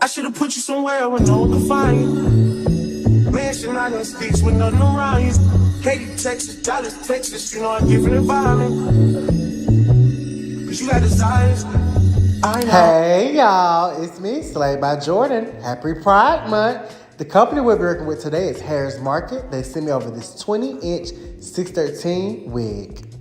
I should've put you somewhere where no one could find you. Mansion out in the sticks with nothing around you. Katy, Texas, Dallas, Texas, you know I give an environment. Cause you got desires. I know. Hey y'all, it's me, Slayed by Jordan. Happy Pride Month. The company we'll be working with today is Hairsmarket. They sent me over this 20-inch 613 wig.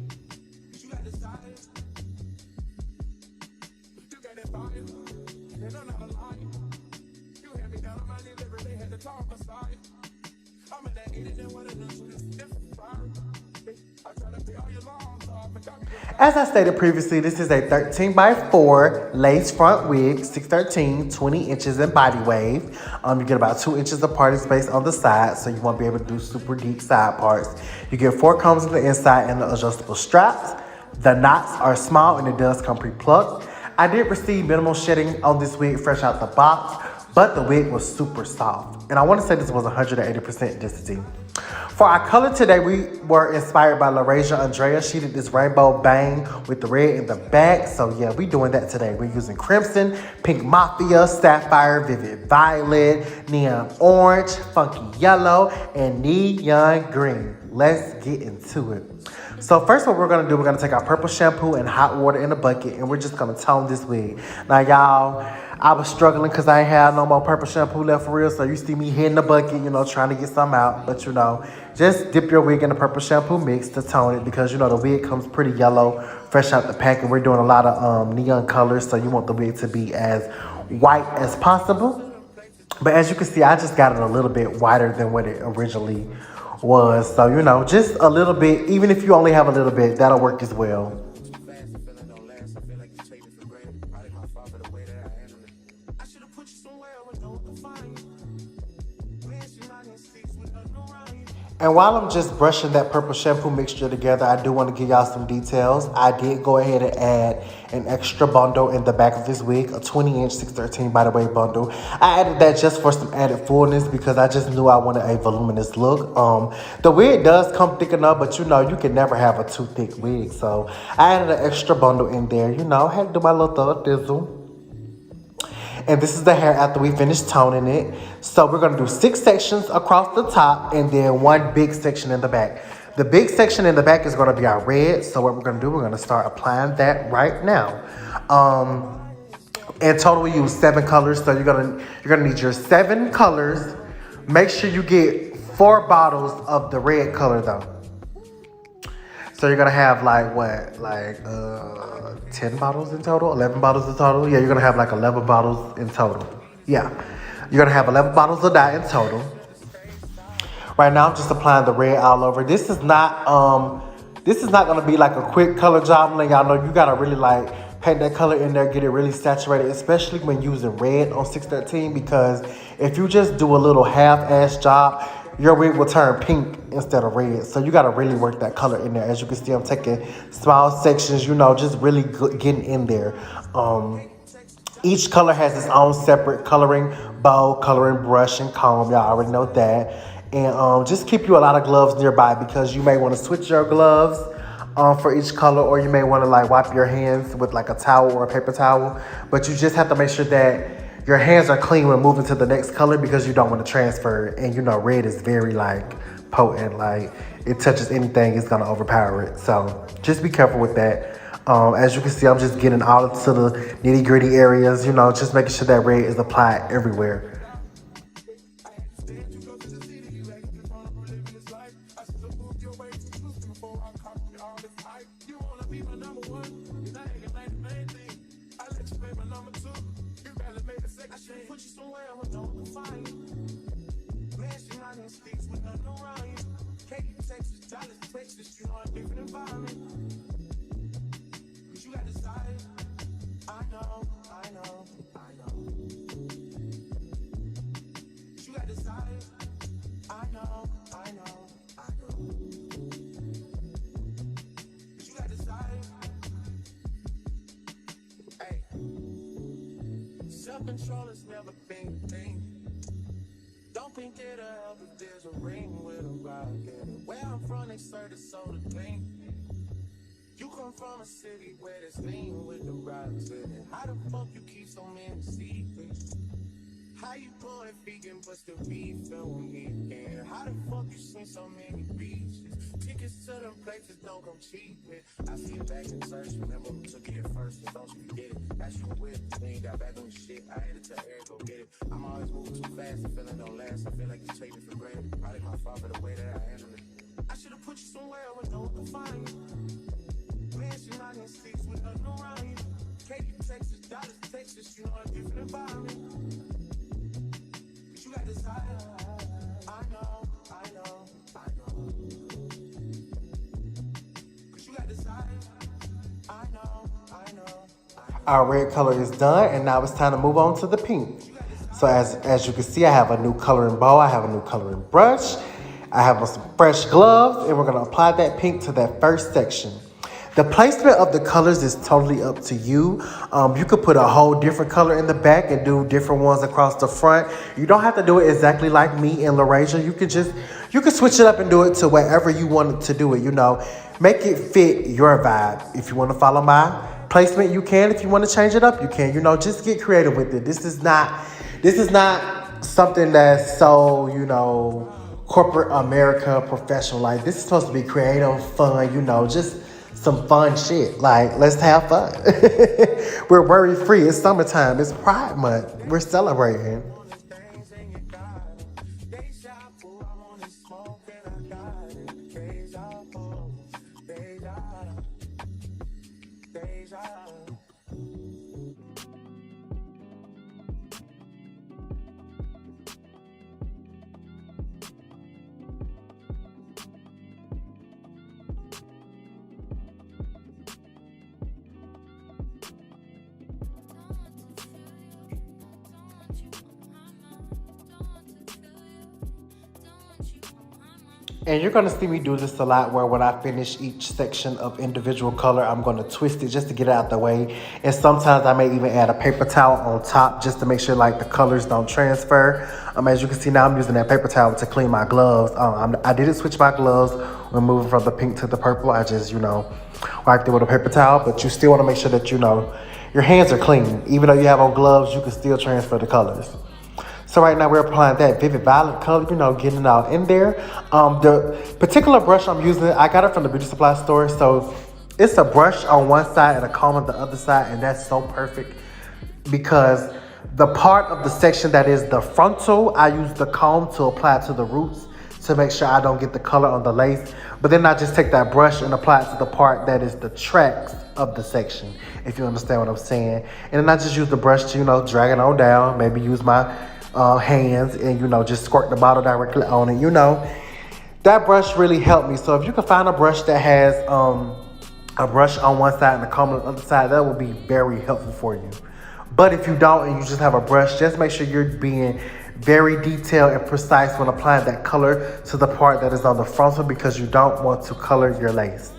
As I stated previously, this is a 13 by 4 lace front wig, 613, 20 inches in body wave. You get about 2 inches of parting space on the side, so you won't be able to do super deep side parts. You get 4 combs on the inside and the adjustable straps. The knots are small and it does come pre-plucked. I did receive minimal shedding on this wig fresh out the box, but the wig was super soft. And I want to say this was 180% density. For our color today, we were inspired by Laurasia. Andrea. She did this rainbow bang with the red in the back. So yeah, we doing that today. We're using crimson, pink mafia, sapphire, vivid violet, neon orange, funky yellow, and neon green. Let's get into it. So first what we're gonna do, we're gonna take our purple shampoo and hot water in a bucket, and we're just gonna tone this wig. Now y'all, I was struggling because I ain't had no more purple shampoo left for real, so you see me hitting the bucket, you know, trying to get some out. But you know, just dip your wig in the purple shampoo mix to tone it, because you know the wig comes pretty yellow fresh out the pack, and we're doing a lot of neon colors, so you want the wig to be as white as possible. But as you can see, I just got it a little bit whiter than what it originally was. So, you know, just a little bit, even if you only have a little bit, that'll work as well. And while I'm just brushing that purple shampoo mixture together, I do want to give y'all some details. I did go ahead and add an extra bundle in the back of this wig, a 20-inch 613 by the way bundle. I added that just for some added fullness because I just knew I wanted a voluminous look. The wig does come thick enough, but you know, you can never have a too thick wig. So I added an extra bundle in there. You know, I had to do my little thug dizzle. And this is the hair after we finish toning it. So we're gonna do 6 sections across the top and then 1 big section in the back. The big section in the back is gonna be our red. So what we're gonna do, we're gonna start applying that right now. In total, we use 7 colors. So you're gonna need your 7 colors. Make sure you get 4 bottles of the red color though. So you're gonna have like what, 10 bottles in total, 11 bottles in total. Yeah, you're gonna have like 11 bottles in total. Yeah, you're gonna have 11 bottles of dye in total. Right now, I'm just applying the red all over. This is not gonna be like a quick color job. I'm letting y'all know you gotta really like paint that color in there, get it really saturated, especially when using red on 613. Because if you just do a little half-ass job, your wig will turn pink instead of red. So you gotta really work that color in there. As you can see, I'm taking small sections, you know, just really getting in there. Each color has its own separate coloring bowl, coloring brush, and comb. Y'all already know that. And just keep you a lot of gloves nearby, because you may want to switch your gloves for each color, or you may want to like wipe your hands with like a towel or a paper towel. But you just have to make sure that your hands are clean when moving to the next color, because you don't want to transfer it. And you know, red is very like potent. Like it touches anything, it's gonna overpower it. So just be careful with that. As you can see, I'm just getting all to the nitty gritty areas, you know, just making sure that red is applied everywhere. Self-control has never been a thing. Don't think it'll help if there's a ring with a rock in it. Where I'm from, they serve the soda clean. You come from a city where there's lean with the rocks in it. How the fuck you keep so many secrets? How you going vegan but still be feeling weekend? How the fuck you seen so many beaches? Tickets to them places don't come cheap, man. I see it back in church, remember who took it at first, and don't you forget it. That's you with, we ain't got back on shit. I had to tell Eric, go get it. I'm always moving too fast, the feeling don't last. I feel like you take me for granted. Probably my fault for the way that I handle it. I should've put you somewhere where no one can find you. Mansion out in six with nothing around you. Katy, Texas, Dallas, Texas, you know a different environment. But you got desire. I know. But you got desire. I know. Our red color is done, and now it's time to move on to the pink. So as you can see, I have a new coloring bowl, I have a new coloring brush, I have some fresh gloves, and we're gonna apply that pink to that first section. The placement of the colors is totally up to you. You could put a whole different color in the back and do different ones across the front. You don't have to do it exactly like me and Laurasia. You could switch it up and do it to wherever you want to do it, you know. Make it fit your vibe. If you want to follow my placement, you can. If you want to change it up, you can. You know, just get creative with it. This is not something that's so, you know, corporate America professional. Like, this is supposed to be creative, fun, you know, just some fun shit. Like, let's have fun. We're worry free. It's summertime. It's Pride Month. We're celebrating. And you're going to see me do this a lot where when I finish each section of individual color, I'm going to twist it just to get it out the way. And sometimes I may even add a paper towel on top just to make sure like the colors don't transfer. As you can see now, I'm using that paper towel to clean my gloves. I didn't switch my gloves when moving from the pink to the purple. I just, you know, wiped it with a paper towel. But you still want to make sure that, you know, your hands are clean. Even though you have on gloves, you can still transfer the colors. So right now we're applying that vivid violet color, you know, getting it out in there. The particular brush I'm using, I got it from the beauty supply store. So it's a brush on one side and a comb on the other side. And that's so perfect because the part of the section that is the frontal, I use the comb to apply to the roots to make sure I don't get the color on the lace. But then I just take that brush and apply it to the part that is the tracks of the section, if you understand what I'm saying. And then I just use the brush to, you know, drag it on down, maybe use my hands and, you know, just squirt the bottle directly on it. You know, that brush really helped me. So if you can find a brush that has a brush on one side and a comb on the other side, that will be very helpful for you. But if you don't and you just have a brush, just make sure you're being very detailed and precise when applying that color to the part that is on the frontal because you don't want to color your lace.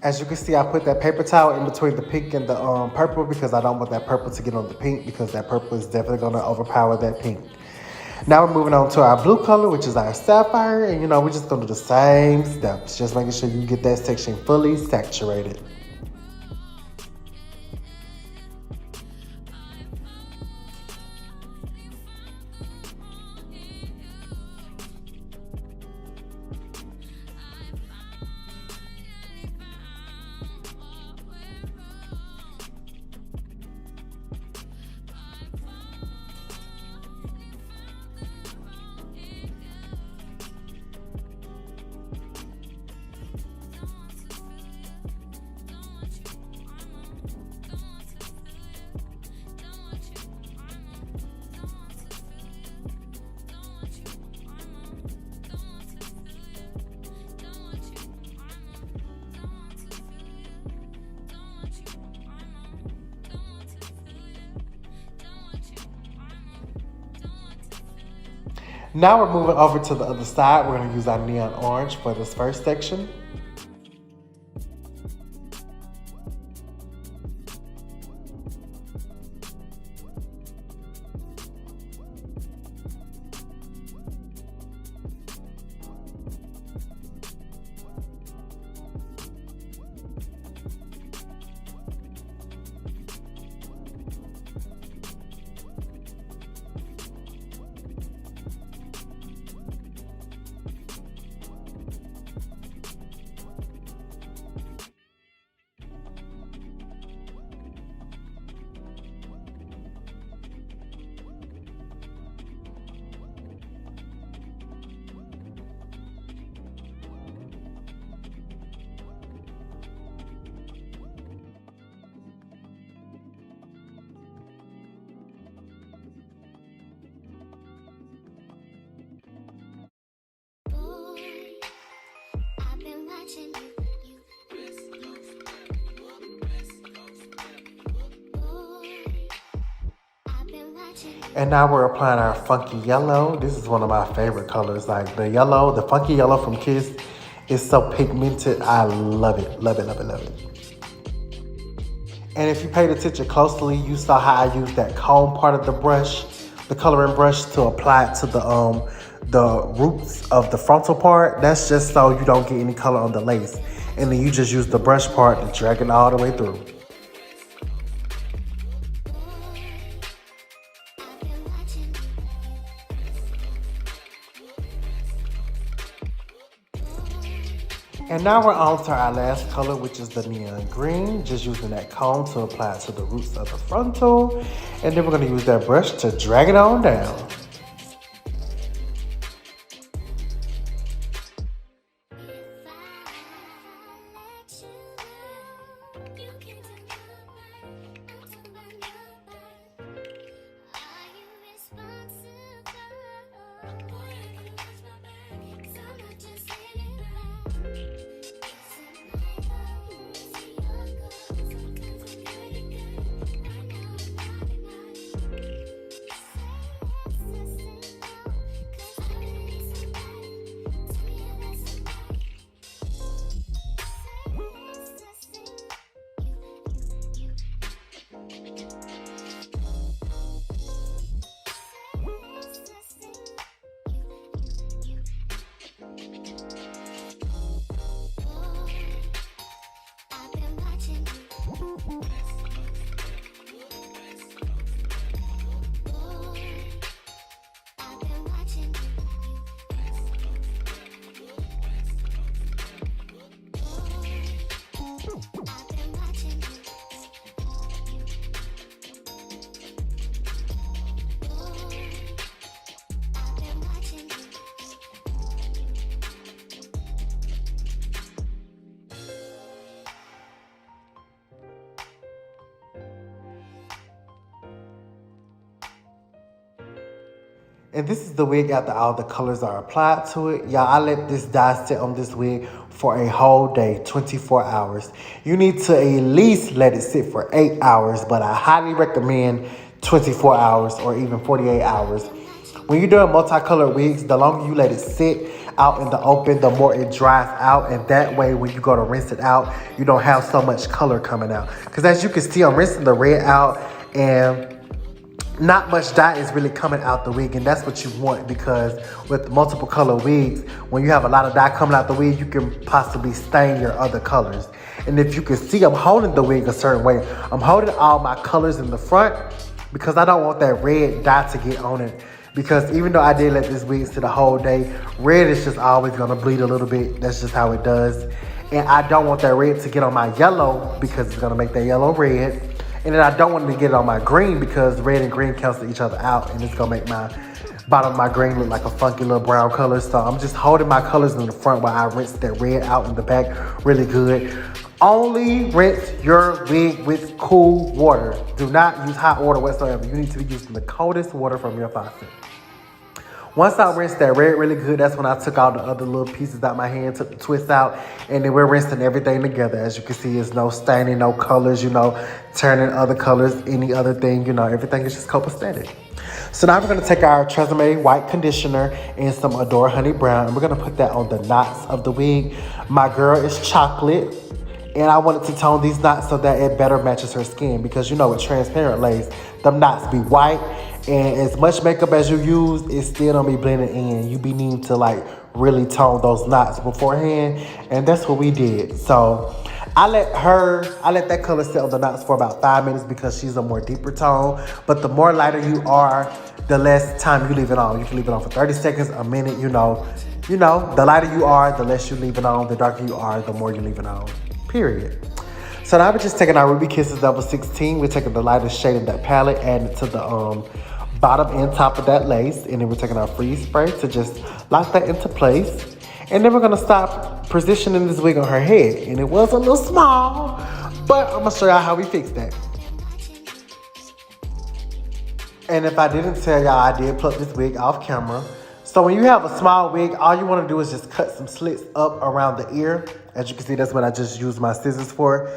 As you can see, I put that paper towel in between the pink and the purple because I don't want that purple to get on the pink because that purple is definitely going to overpower that pink. Now we're moving on to our blue color, which is our sapphire. And, you know, we're just going to do the same steps, just making sure you get that section fully saturated. Now we're moving over to the other side. We're gonna use our neon orange for this first section. And now we're applying our funky yellow. This is one of my favorite colors. Like the yellow, the funky yellow from Kiss is so pigmented. I love it, love it, love it, love it. And if you paid attention closely, you saw how I used that comb part of the brush, the coloring brush, to apply it to the roots of the frontal part. That's just so you don't get any color on the lace. And then you just use the brush part to drag it all the way through. And now we're on to our last color, which is the neon green. Just using that comb to apply it to the roots of the frontal. And then we're gonna use that brush to drag it on down. And this is the wig after all the colors are applied to it. Y'all, I let this dye sit on this wig for a whole day, 24 hours. You need to at least let it sit for 8 hours, but I highly recommend 24 hours or even 48 hours. When you're doing multicolored wigs, the longer you let it sit out in the open, the more it dries out. And that way, when you go to rinse it out, you don't have so much color coming out. Because as you can see, I'm rinsing the red out and not much dye is really coming out the wig, and that's what you want, because with multiple color wigs, when you have a lot of dye coming out the wig, you can possibly stain your other colors. And if you can see, I'm holding the wig a certain way. I'm holding all my colors in the front because I don't want that red dye to get on it. Because even though I did let this wig sit a whole day, red is just always gonna bleed a little bit. That's just how it does. And I don't want that red to get on my yellow because it's gonna make that yellow red. And then I don't want to get it on my green because red and green cancel each other out, and it's gonna make my bottom of my green look like a funky little brown color. So I'm just holding my colors in the front while I rinse that red out in the back really good. Only rinse your wig with cool water. Do not use hot water whatsoever. You need to be using the coldest water from your faucet. Once I rinsed that red really good, that's when I took all the other little pieces out my hand, took the twist out, and then we're rinsing everything together. As you can see, there's no staining, no colors, turning other colors, any other thing, everything is just copacetic. So now we're going to take our Tresemme white conditioner and some Adore Honey Brown, and we're going to put that on the knots of the wig. My girl is chocolate, and I wanted to tone these knots so that it better matches her skin, because you know with transparent lace, them knots be white, and as much makeup as you use, it still don't be blending in. You be needing to like really tone those knots beforehand, and that's what we did. So I let that color sit on the knots for about 5 minutes because she's a more deeper tone. But the more lighter you are, the less time you leave it on. You can leave it on for 30 seconds, a minute, you know. The lighter you are, the less you leave it on. The darker you are, the more you leave it on. Period. So now we're just taking our Ruby Kisses Level 16. We're taking the lightest shade of that palette, adding it to the bottom and top of that lace. And then we're taking our freeze spray to just lock that into place. And then we're gonna stop positioning this wig on her head. And it was a little small, but I'm gonna show y'all how we fix that. And if I didn't tell y'all, I did pluck this wig off camera. So when you have a small wig, all you wanna do is just cut some slits up around the ear. As you can see, that's what I just used my scissors for.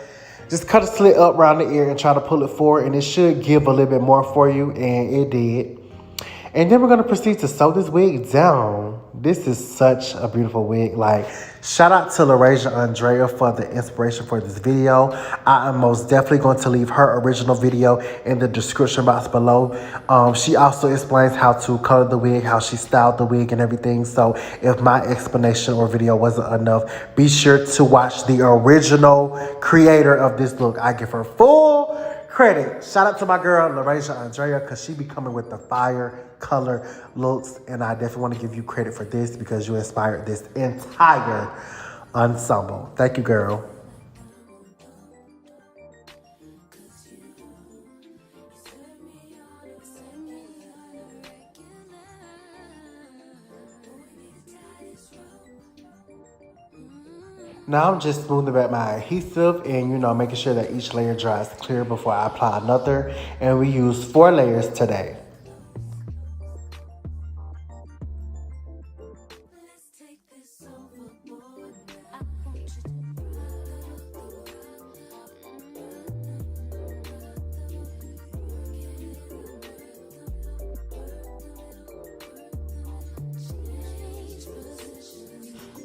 Just cut a slit up around the ear and try to pull it forward, and it should give a little bit more for you, and it did. And then we're gonna proceed to sew this wig down. This is such a beautiful wig. Like, shout out to Laurasia Andrea for the inspiration for this video. I am most definitely going to leave her original video in the description box below. She also explains how to color the wig, how she styled the wig and everything. So if my explanation or video wasn't enough, be sure to watch the original creator of this look. I give her full credit. Shout out to my girl, Laurasia Andrea, because she be coming with the fire color looks. And I definitely want to give you credit for this because you inspired this entire ensemble. Thank you, girl. Now I'm just smoothing back my adhesive and, making sure that each layer dries clear before I apply another. And we use 4 layers today.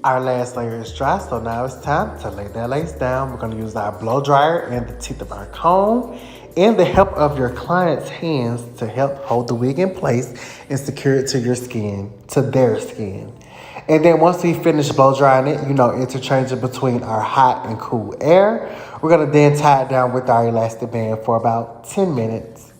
Our last layer is dry, so now it's time to lay that lace down. We're gonna use our blow dryer and the teeth of our comb and the help of your client's hands to help hold the wig in place and secure it to your skin, to their skin. And then once we finish blow drying it, interchange it between our hot and cool air. We're gonna then tie it down with our elastic band for about 10 minutes.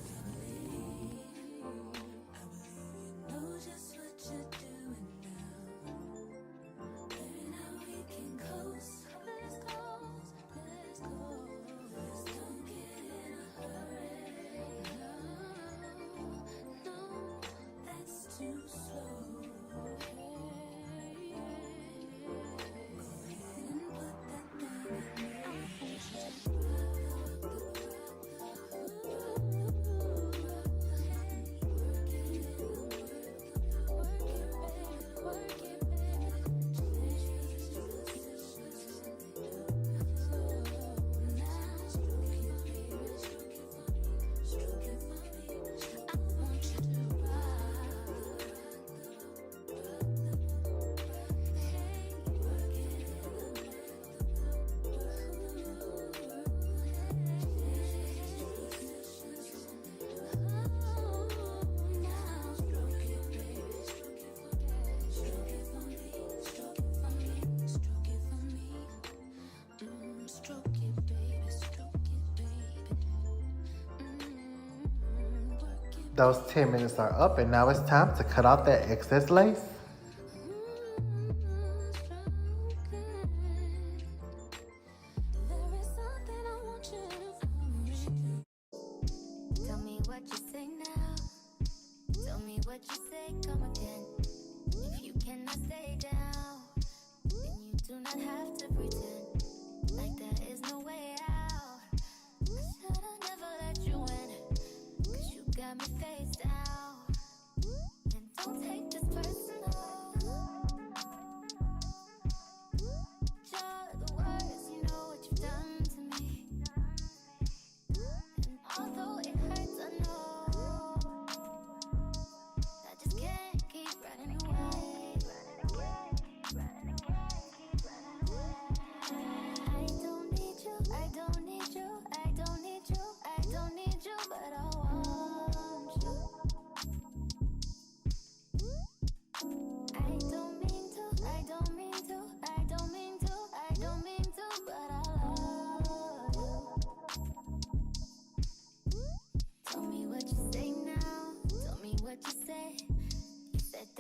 Those 10 minutes are up, and now it's time to cut out that excess lace. Tell me what you say now. Tell me what you say, come again. If you cannot stay down, then you do not have to pretend like there is no way out. I should've never let you in, 'cause you got me face down. And don't take this personal. You're the worst, you know what you've done to me. And although it hurts, I know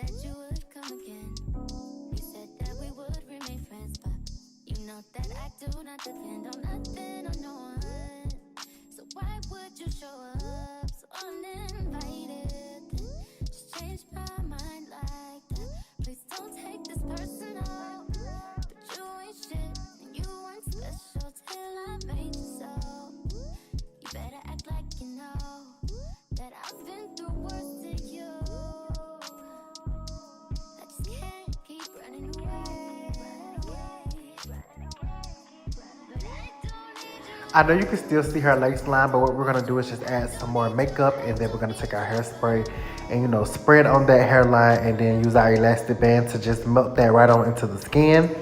said you would come again. You said that we would remain friends, but you know that I do not depend on nothing or no one. So why would you show up so uninvited? Just change my mind like that. Please don't take this personal. But you ain't shit and you weren't special till I made you so. You better act like you know that I've been through worse than you. I just can't keep running away. But I don't need you. I know you can still see her lace line, but what we're gonna do is just add some more makeup, and then we're gonna take our hairspray and, you know, spread on that hairline, and then use our elastic band to just melt that right on into the skin.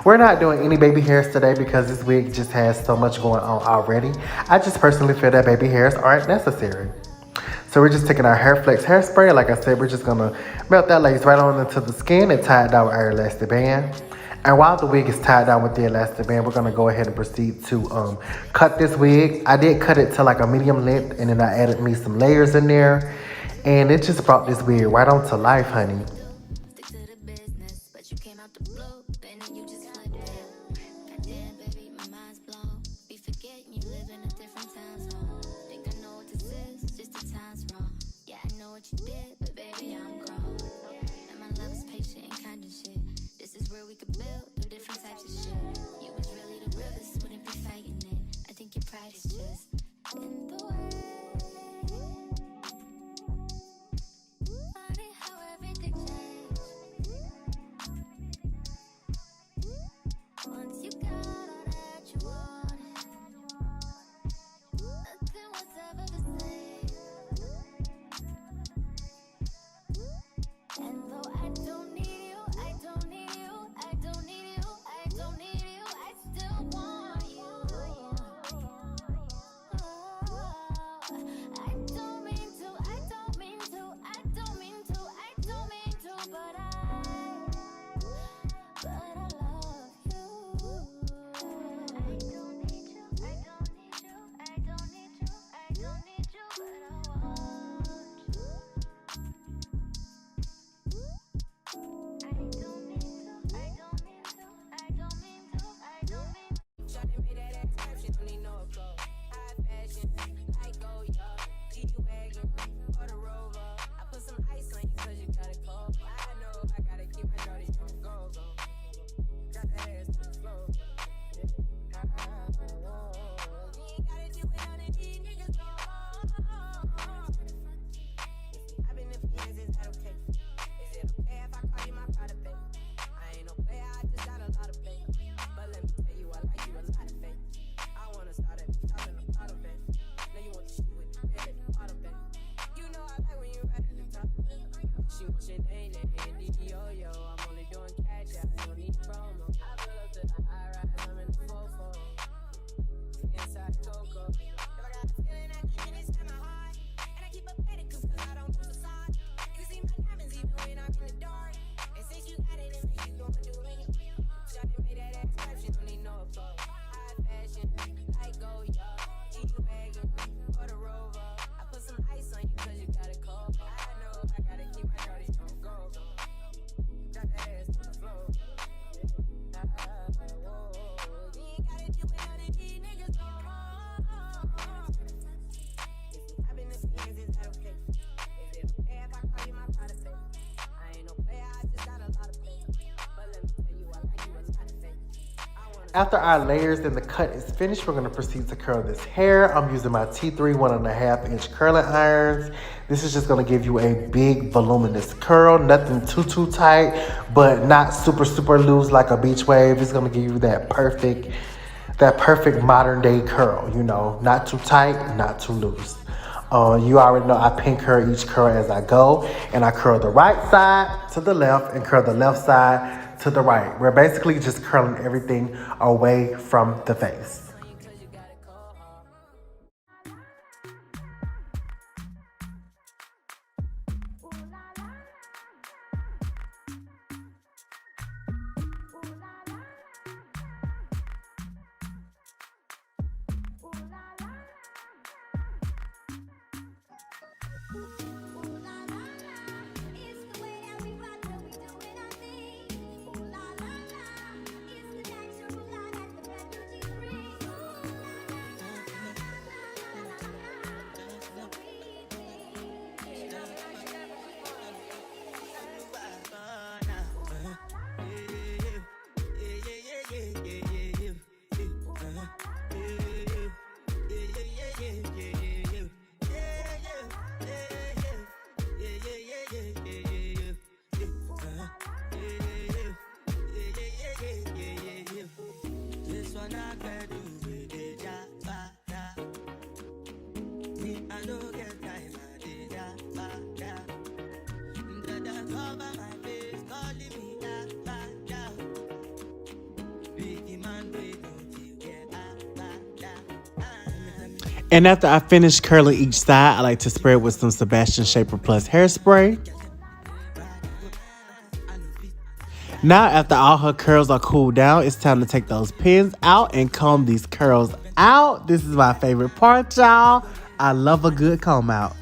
We're not doing any baby hairs today because this wig just has so much going on already. I just personally feel that baby hairs aren't necessary. So we're just taking our hair flex hairspray. Like I said, we're just gonna melt that lace right on into the skin and tie it down with our elastic band. And while the wig is tied down with the elastic band, we're gonna go ahead and proceed to cut this wig. I did cut it to like a medium length, and then I added me some layers in there. And it just brought this wig right on to life, honey. Stick to the business, but you came out the blue, and then you just flipped it. Goddamn, baby, my mind's blown. Be forgetting you live in a different time zone. Think I know what this is, just the time's wrong. Yeah, I know what you did, but baby, I'm grown. And my love is patient and kind of shit. This is where we could build through different types of shit. You was really the realest, wouldn't be fighting it. I think your pride is just in the way. Funny how everything changed once you got all that you wanted. Nothing was ever the same. And though I don't need you, I don't need you, I don't need you, I don't need you, I still want you. I don't mean to, I don't mean to, I don't mean to, I don't mean to, but I love you. I don't need you, I don't need you, I don't need you, I don't need you, but I want you. I don't mean to, I don't mean to, I don't mean to, I don't mean to. Shawty made that exception, don't need no clothes. High fashion, I go, yo. G-Wagon, or the Rover. I put some ice on you cause you got it cold. I know I gotta keep my shorty on go, go. Got that ass to the floor. You ain't gotta do it on the D, niggas go. I've been in for years, is that okay? Is it okay if I call you my pride, babe? I ain't no player, I just got a lot of faith. But let me tell you, I like you a lot of faith. I wanna start at the top and the bottom, babe. Now you want to shoot with the bed at the bottom, babe. You know I like when you right at the top. She wants your name and yo-yo. I'm only doing cash, I don't need promo. I pull up to the high rise, I'm in the 4-4. Inside Coco. If I got a feeling I keep it inside my heart. And I keep up at it cause I don't do facade. You see my diamonds even when I'm in the dark. And since you got it in me, you gon' do it. Shawty made that exception, don't need no applause. High fashion, I go, yo. G-Wagon, or the Rover. I put some ice on you cause you got it cold. I know I gotta keep my shorty on go, go. Got that ass to the floor. You ain't gotta do it on the D, niggas go. I've been in for years, is that okay? Is it okay if I call you my pride, babe? I ain't no player, I just got a lot of faith. But let me tell you, I like you a lot of faith. I wanna After our layers and the cut is finished, we're gonna proceed to curl this hair. I'm using my T3 1.5-inch curling irons. This is just gonna give you a big voluminous curl, nothing too tight, but not super loose like a beach wave. It's gonna give you that perfect modern day curl, you know, not too tight, not too loose. You already know I pin curl each curl as I go, and I curl the right side to the left and curl the left side to the right. We're basically just curling everything away from the face. It's the way that we rock And after I finish curling each side, I like to spray it with some Sebastian Shaper Plus hairspray. Now, after all her curls are cooled down, it's time to take those pins out and comb these curls out. This is my favorite part, y'all. I love a good comb out.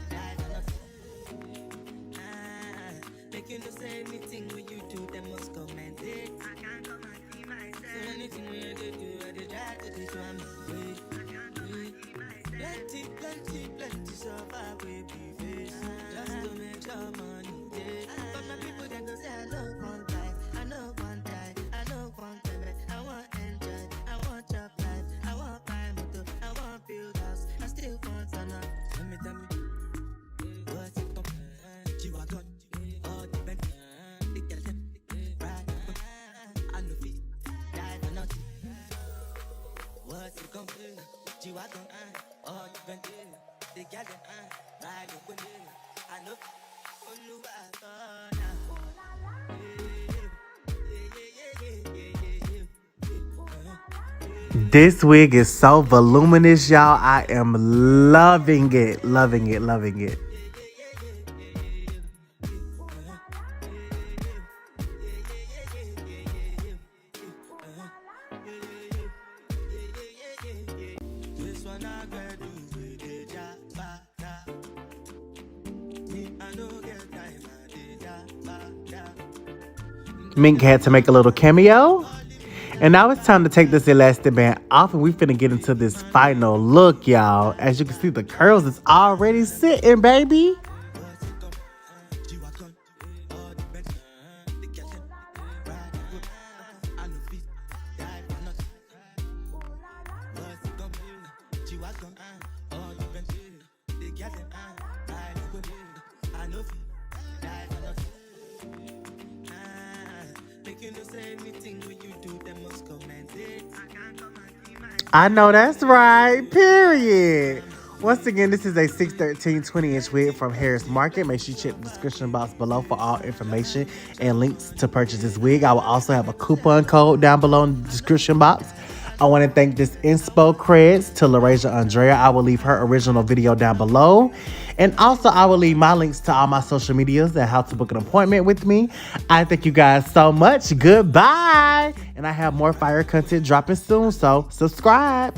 This wig is so voluminous, y'all. I am loving it, loving it, loving it. Mink had to make a little cameo. And now it's time to take this elastic band off, and we finna get into this final look, y'all. As you can see, the curls is already sitting, baby. I know that's right, period. Once again, this is a 613 20-inch wig from Hairsmarket. Make sure you check the description box below for all information and links to purchase this wig. I will also have a coupon code down below in the description box. I want to thank this Inspo Creds to Laurasia Andrea. I will leave her original video down below. And also, I will leave my links to all my social medias and how to book an appointment with me. I thank you guys so much. Goodbye. And I have more fire content dropping soon, so subscribe.